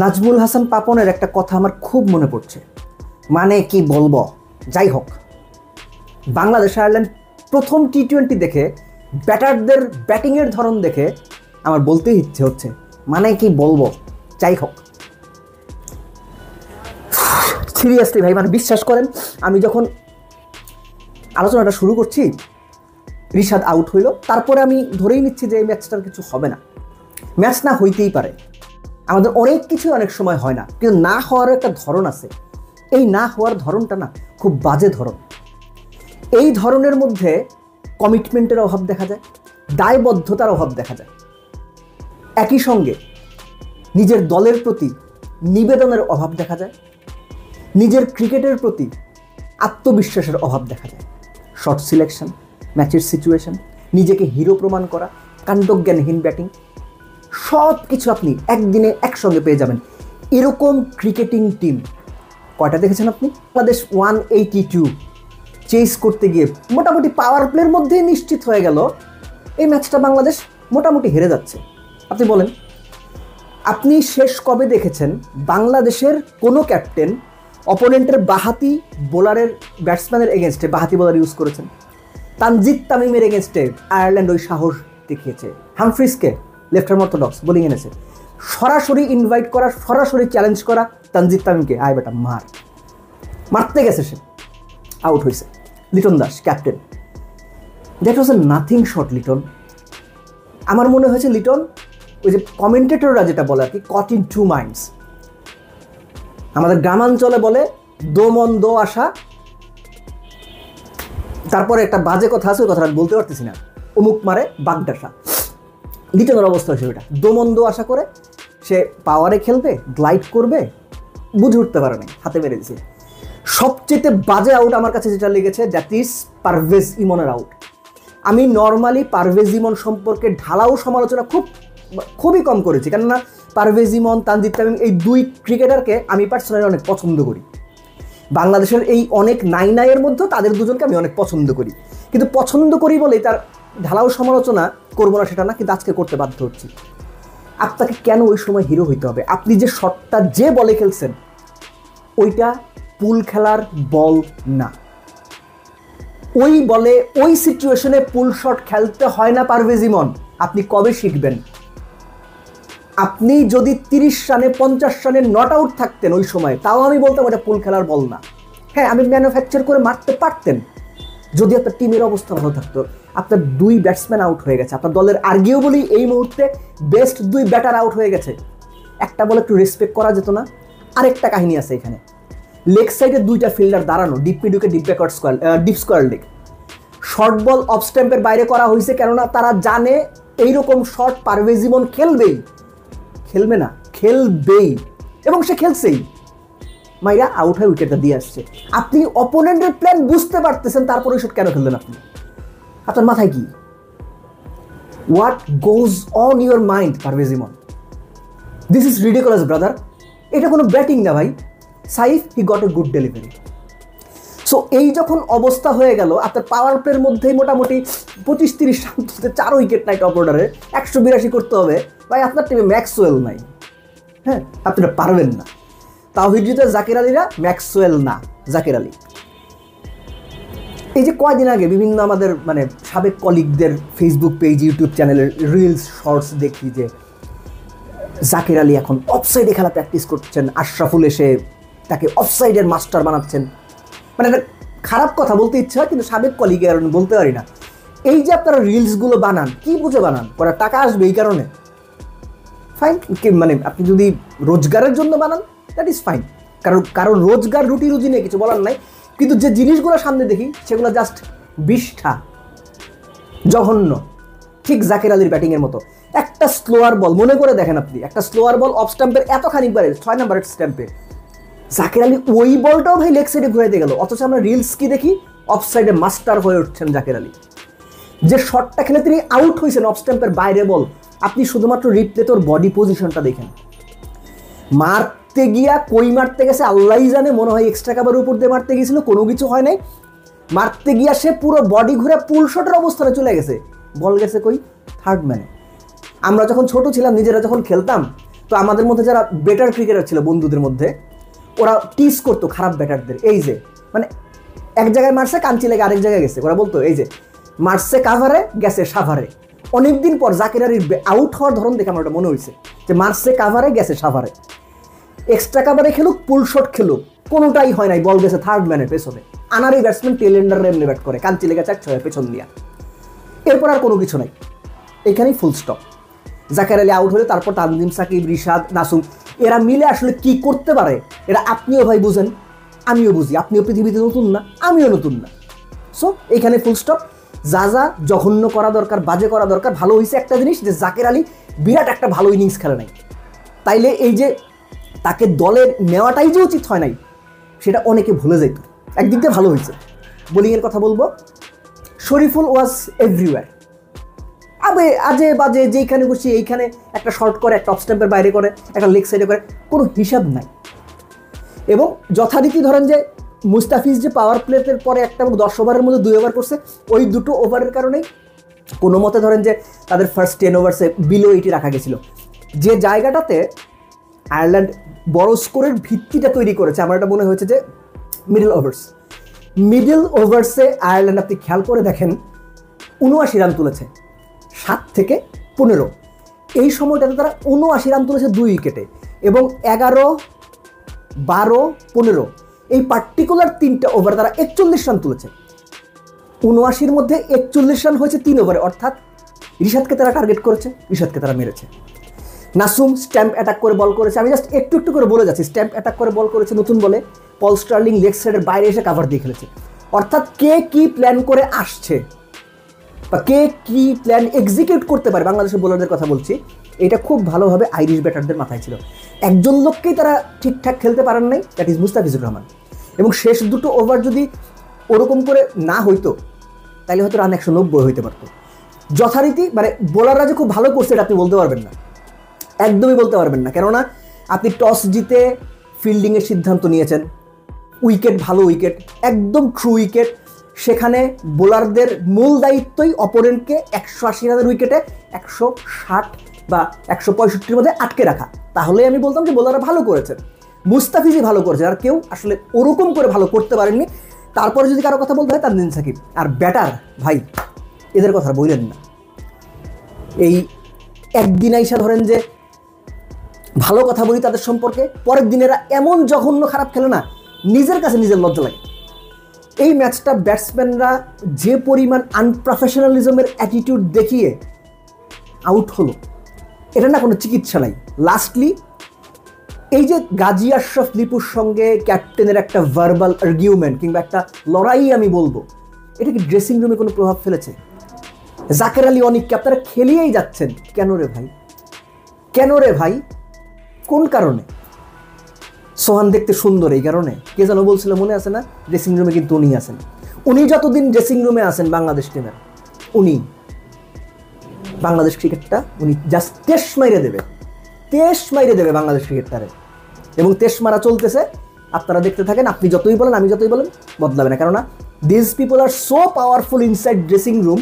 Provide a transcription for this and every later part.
নাজমুল হাসান পাপনের একটা কথা আমার খুব মনে পড়ছে, মানে কি বলবো, যাই হোক, বাংলাদেশ আয়ারল্যান্ড প্রথম টি-20 দেখে ব্যাটারদের ব্যাটিংয়ের ধরন দেখে আমার বলতেই ইচ্ছে হচ্ছে, মানে কি বলবো, যাই হোক। সিরিয়াসলি ভাই, মানে বিশ্বাস করেন, আমি যখন আলোচনাটা শুরু করছি রিশাদ আউট হইল, তারপরে আমি ধরেই নিচ্ছি যে এই ম্যাচটার কিছু হবে না। ম্যাচ না হইতেই পারে, আমাদের অনেক কিছু অনেক সময় হয় না, কিন্তু না হওয়ার একটা ধরন আছে। এই না হওয়ার ধরনটা না খুব বাজে ধরন। এই ধরনের মধ্যে কমিটমেন্টের অভাব দেখা যায়, দায়বদ্ধতার অভাব দেখা যায়, একই সঙ্গে নিজের দলের প্রতি নিবেদনের অভাব দেখা যায়, নিজের ক্রিকেটের প্রতি আত্মবিশ্বাসের অভাব দেখা যায়। শর্ট সিলেকশন, ম্যাচের সিচুয়েশন, নিজেকে হিরো প্রমাণ করা, কাণ্ডজ্ঞানহীন ব্যাটিং, সব কিছু আপনি একদিনে একসঙ্গে পেয়ে যাবেন। এরকম ক্রিকেটিং টিম কয়টা দেখেছেন আপনি? বাংলাদেশ 182 চেস করতে গিয়ে মোটামুটি পাওয়ার প্লের মধ্যেই নিশ্চিত হয়ে গেল এই ম্যাচটা বাংলাদেশ মোটামুটি হেরে যাচ্ছে। আপনি বলেন, আপনি শেষ কবে দেখেছেন বাংলাদেশের কোনো ক্যাপ্টেন অপোনেন্টের বাহাতি বোলারের ব্যাটসম্যানের এগেনস্টে বাহাতি বোলার ইউজ করেছেন? তানজিদ তামিমের এগেনস্টে আয়ারল্যান্ড ওই সাহস দেখিয়েছে। হামফ্রিজকে লেফট আর্ম অর্থোডক্স বোলিং এনেছে, সরাসরি ইনভাইট করা, সরাসরি চ্যালেঞ্জ করা তানজিদ তামিমকে, আয় বেটা মার, মারতে গেছে, সে আউট হয়েছে। Liton Das captain, that was A nothing shot Liton. আমার মনে হয়েছে লিটন, ওই যে কমেন্টেটররা যেটা বলে আর কি, কট ইন টু মাইন্ডস, আমাদের গ্রামাঞ্চলে বলে দো মন দো আশা, তারপরে একটা বাজে কথা আছে, ওই কথাটা বলতে পারতেছি না, অমুক মারে বাগডাসা। লিটনের অবস্থা হয়েছে ওইটা, দোমন্দ আশা করে সে পাওয়ারে খেলবে, গ্লাইড করবে, বুঝে উঠতে পারে না, হাতে মেরে দিয়েছে। সবচেয়ে বাজে আউট আমার কাছে যেটা লেগেছে, দ্যাট ইজ পারভেজ ইমনের আউট। আমি নর্মালি পারভেজ ইমন সম্পর্কে ঢালাও সমালোচনা খুবই কম করেছি, কেননা পারভেজ ইমন, তানজিদ তামিম এই দুই ক্রিকেটারকে আমি পার্সোনালি অনেক পছন্দ করি। বাংলাদেশের এই অনেক নাইনাইয়ের মধ্যে তাদের দুজনকে আমি অনেক পছন্দ করি, কিন্তু পছন্দ করি বলেই তার ঢালাও সমালোচনা করবো না সেটা না, কিন্তু আজকে করতে বাধ্য হচ্ছি। আপনাকে কেন ওই সময় হিরো হইতে হবে? আপনি যে শটটা যে বলে খেলছেন ওইটা পুল খেলার বল না, ওই বলে ওই সিচুয়েশনে পুল শট খেলতে হয় না পারভেজ ইমন। আপনি কবে শিখবেন? আপনি যদি 30 রানে 50 রানে নট আউট থাকতেন ওই সময়, তাও আমি বলতাম ওটা পুল খেলার বল না। হ্যাঁ, আমি ম্যানুফ্যাকচার করে মারতে পারতেন যদি আপনার টিমের অবস্থা ভালো থাকতো। আপনার দুই ব্যাটসম্যান আউট হয়ে গেছে, আপনার দলের আর্গিউবলি এই মুহূর্তে বেস্ট দুই ব্যাটার আউট হয়ে গেছে, একটা বলে একটু রেসপেক্ট করা যেত না? আরেকটা কাহিনী আছে এখানে, লেগ সাইডে দুইটা ফিল্ডার দাঁড়ানো, ডিপ মিডুকে deep backward square, deep square leg, short ball off স্ট্যাম্পের বাইরে করা হয়েছে, কেননা তারা জানে এইরকম শট পারভেজ ইমন খেলবেই, খেলবে না, খেলবেই, এবং সে খেলছেই। মাইরা আউট হয়ে উইকেটটা দিয়ে আসছে। আপনি অপোনেন্টের প্ল্যান বুঝতে পারতেছেন, তারপরে ওই শট কেন খেললেন আপনি? আপনার মাথায় কি? What goes on your mind Parvez Emon? This is ridiculous brother. এটা কোনো ব্যাটিং না ভাই। Saif he got a good delivery. So এই যখন অবস্থা হয়ে গেল, আপনার পাওয়ার প্লের মধ্যেই মোটামুটি 25-30 রান তুলতে 4 উইকেট নাই টপ অর্ডারে, 182 করতে হবে ভাই, আপনার টিমে ম্যাক্সওয়েল নাই। হ্যাঁ, আপনি পারবেন না। তাওহিদ হৃদয়, জাকির আলীরা ম্যাক্সওয়েল না, জাকির আলী। এই যে কয়দিন আগে বিভিন্ন আমাদের মানে সাবেক কলিগদের ফেসবুক পেজ, ইউটিউব চ্যানেলের রিলস শর্টস দেখি যে জাকির আলী এখন অফসাইডে খেলা প্র্যাকটিস করছেন, আশরাফুল এসে তাকে অফসাইডের মাস্টার বানাচ্ছেন। মানে একটা খারাপ কথা বলতে ইচ্ছা হয়, কিন্তু সাবেক কলিগের কারণে বলতে পারি না। এই যে আপনারা রিলসগুলো বানান, কি বুঝে বানান? ওরা টাকা আসবে এই কারণে, ফাইন। মানে আপনি যদি রোজগারের জন্য বানান, দ্যাট ইজ ফাইন, কারণ রোজগার রুটি রুজি নিয়ে কিছু বলার নাই। কিন্তু যে জিনিসগুলো সামনে দেখি সেগুলো জাস্ট বিষ্ঠা, জঘন্য। ঠিক জাকির আলীর ব্যাটিংয়ের মতো একটা স্লোয়ার বল, মনে করে দেখেন আপনি, একটা স্লোয়ার বল অফ স্ট্যাম্পের এতখানি বারে 6 নাম্বারের স্ট্যাম্পে জাকির আলী ওই বলটাও ভাই লেগ সাইডে ঘুরে দিয়ে গেল, অথচ আমরা রিলস কি দেখি অফ সাইডে মাস্টার হয়ে উঠছেন জাকির আলী। যে শটটা খেলে তিনি আউট হয়েছেন অফ স্ট্যাম্পের বাইরে বল, আপনি শুধুমাত্র রিপ্লে তোর বডি পজিশনটা দেখেন। মারতে গিয়া কই মারতে গেছে আল্লাহ জানে, মনে হয় এক্সট্রা কাভারের উপর দিয়ে মারতে গিয়েছিল, কোনো কিছু হয় নাই। মারতে গিয়া সে পুরো বডি ঘুরে পুল শটের অবস্থানে চলে গেছে, বল গেছে কই? থার্ড ম্যানে। আমরা যখন ছোট ছিলাম, নিজেরা যখন খেলতাম, তো আমাদের মধ্যে যারা বেটার ক্রিকেটার ছিল বন্ধুদের মধ্যে, ওরা টিস করতো খারাপ ব্যাটারদের, এই যে মানে এক জায়গায় মারছে কাঞ্চি লেগে আরেক জায়গায় গেছে, ওরা বলতো এই যে মারছে কাভারে গেছে সাভারে। অনেকদিন পর জাকির আলীর আউট হওয়ার ধরন দেখে আমার ওটা মনে হয়েছে যে মারছে কাভারে গেছে সাভারে। এক্সট্রা কাভারে খেলুক, পুল শট খেলুক, কোনোটাই হয় নাই, বল গেছে থার্ড ম্যানের পেছনে। আনারি ব্যাটসম্যান টেলেন্ডার এমনি ব্যাট করে, কাঞ্চি লেগে 4-6 পেছন দিয়া, এরপর আর কোনো কিছু নাই, এখানেই full stop. Zakir Ali out হলে তারপর তানজিম সাকিব, রিশাদ, নাসুম এরা মিলে আসলে কি করতে পারে এরা আপনিও ভাই বুঝেন, আমিও বুঝি, আপনিও পৃথিবীতে নতুন না, আমিও নতুন না। সো এইখানে ফুল স্টপ। যা যা জঘন্য করা দরকার, বাজে করা দরকার, ভালো হয়েছে একটা জিনিস যে জাকির আলী বিরাট একটা ভালো ইনিংস খেলে নাই, তাইলে এই যে তাকে দলে নেওয়াটাই যে উচিত হয় নাই সেটা অনেকে ভুলে যেত। একদিক দিয়ে ভালো হয়েছে। বোলিংয়ের কথা বলবো, শরীফুল ওয়াজ এভরিওয়্যার। আজে বাজে যেইখানে বসি এইখানে একটা শর্ট করে, একটা অফ স্ট্যাম্পের বাইরে করে, একটা লেগ সাইডে করে, কোনো হিসাব নাই। এবং যথারীতি ধরেন যে মুস্তাফিজ যে পাওয়ার প্লেতের পরে একটা 10 ওভারের মধ্যে 2 ওভার করছে, ওই দুটো ওভারের কারণেই কোনো মতে ধরেন যে তাদের ফার্স্ট 10 ওভার্সে বিলো 80 রাখা গেছিল। যে জায়গাটাতে আয়ারল্যান্ড বড় স্কোরের ভিত্তিটা তৈরি করেছে, আমার এটা মনে হয়েছে যে মিডল ওভার্সে আয়ারল্যান্ড আপনি খেয়াল করে দেখেন 79 রান তুলেছে 7 থেকে 15। এই সময়টাতে তারা 79 রান তুলেছে 2 উইকেটে, এবং 11, 12, 15 এই পার্টিকুলার 3টা ওভার তারা 41 রান তুলেছে। 79-র মধ্যে 41 রান হয়েছে 3 ওভারে, অর্থাৎ রিশাদকে তারা টার্গেট করেছে, রিশাদকে তারা মেরেছে। নাসুম স্ট্যাম্প অ্যাটাক করে বল করেছে, আমি জাস্ট একটু একটু করে বলে যাচ্ছি, স্ট্যাম্প অ্যাটাক করে বল করেছে নতুন বলে। পল স্টার্লিং লেগ সাইডের বাইরে এসে কাভার দিয়ে খেলেছে। অর্থাৎ কে কি প্ল্যান করে আসছে বা কে কি প্ল্যান এক্সিকিউট করতে পারে, বাংলাদেশের বোলারদের কথা বলছি, এটা খুব ভালোভাবে আইরিশ ব্যাটারদের মাথায় ছিল। একজন লোককেই তারা ঠিকঠাক খেলতে পারেন নাই, দ্যাট ইজ মুস্তাফিজুর রহমান। এবং শেষ দুটো ওভার যদি ওরকম করে না হইতো তাহলে হয়তো রান 190 হইতে পারতো। যথারীতি মানে বোলাররা যে খুব ভালো করছে এটা আপনি বলতে পারবেন না, একদমই বলতে পারবেন না। কেননা আপনি টস জিতে ফিল্ডিংয়ের সিদ্ধান্ত নিয়েছেন, উইকেট ভালো উইকেট, একদম ট্রু উইকেট। সেখানে বোলারদের মূল দায়িত্বই অপোনেন্টকে 180 রানের উইকেটে 160 বা 165-র মধ্যে আটকে রাখা। তাহলে আমি বলতাম যে বোলাররা ভালো করেছেন, মুস্তাফিজই ভালো করেছে, আর কেউ আসলে ওরকম করে ভালো করতে পারেননি। তারপরে যদি কারো কথা বলতে হয় তানজিম সাকিব আর ব্যাটার, ভাই এদের কথা বললেন না। এই একদিন আইসা ধরেন যে ভালো কথা বলি তাদের সম্পর্কে, পরের দিনেরা এমন জঘন্য খারাপ খেলে না, নিজের কাছে নিজের লজ্জা লাগে। এই ম্যাচটা ব্যাটসম্যানরা যে পরিমাণ আনপ্রফেশনালিজমের অ্যাটিটিউড দেখিয়ে আউট হলো, এটা না কোনো চিকিৎসা নাই। লাস্টলি এই যে গাজী আশরাফ লিপুর সঙ্গে ক্যাপ্টেনের একটা ভার্বাল আর্গুমেন্ট কিংবা একটা লড়াই আমি বলবো, এটা কি ড্রেসিং রুমে কোনো প্রভাব ফেলেছে? জাকির আলী অনিককে আপনারা খেলিয়েই যাচ্ছেন, কেন রে ভাই, কেন রে ভাই, কোন কারণে? সোহান দেখতে সুন্দর এই কারণে? কে যেন বলছিল মনে আছে না, ড্রেসিং রুমে কিন্তু উনি আছেন। উনি যতদিন ড্রেসিং রুমে আছেন বাংলাদেশ টিমের, উনি বাংলাদেশ ক্রিকেটটা উনি জাস্ট তেশ মাইরে দেবে বাংলাদেশ ক্রিকেটটারে। এবং তেশ মারা চলতেছে, আপনারা দেখতে থাকেন। আপনি যতই বলেন, আমি যতই বলেন, বদলাবে না। কেননা this people are so powerful inside dressing room,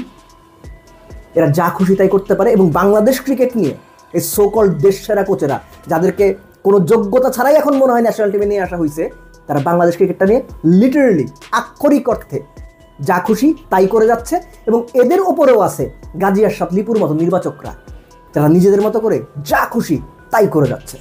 এরা যা খুশি তাই করতে পারে। এবং বাংলাদেশ ক্রিকেট নিয়ে এই সো কল্ড দেশ সেরা কোচেরা, যাদেরকে কোনো যোগ্যতা ছাড়াই এখন মনে হয় ন্যাশনাল টিমে নিয়ে আসা হয়েছে, তারা বাংলাদেশ ক্রিকেটটা নিয়ে লিটারেলি আক্ষরিক অর্থে যা খুশি তাই করে যাচ্ছে। এবং এদের ওপরেও আছে গাজী আশরাফ লিপুর মতো নির্বাচকরা, যারা নিজেদের মতো করে যা খুশি তাই করে যাচ্ছে।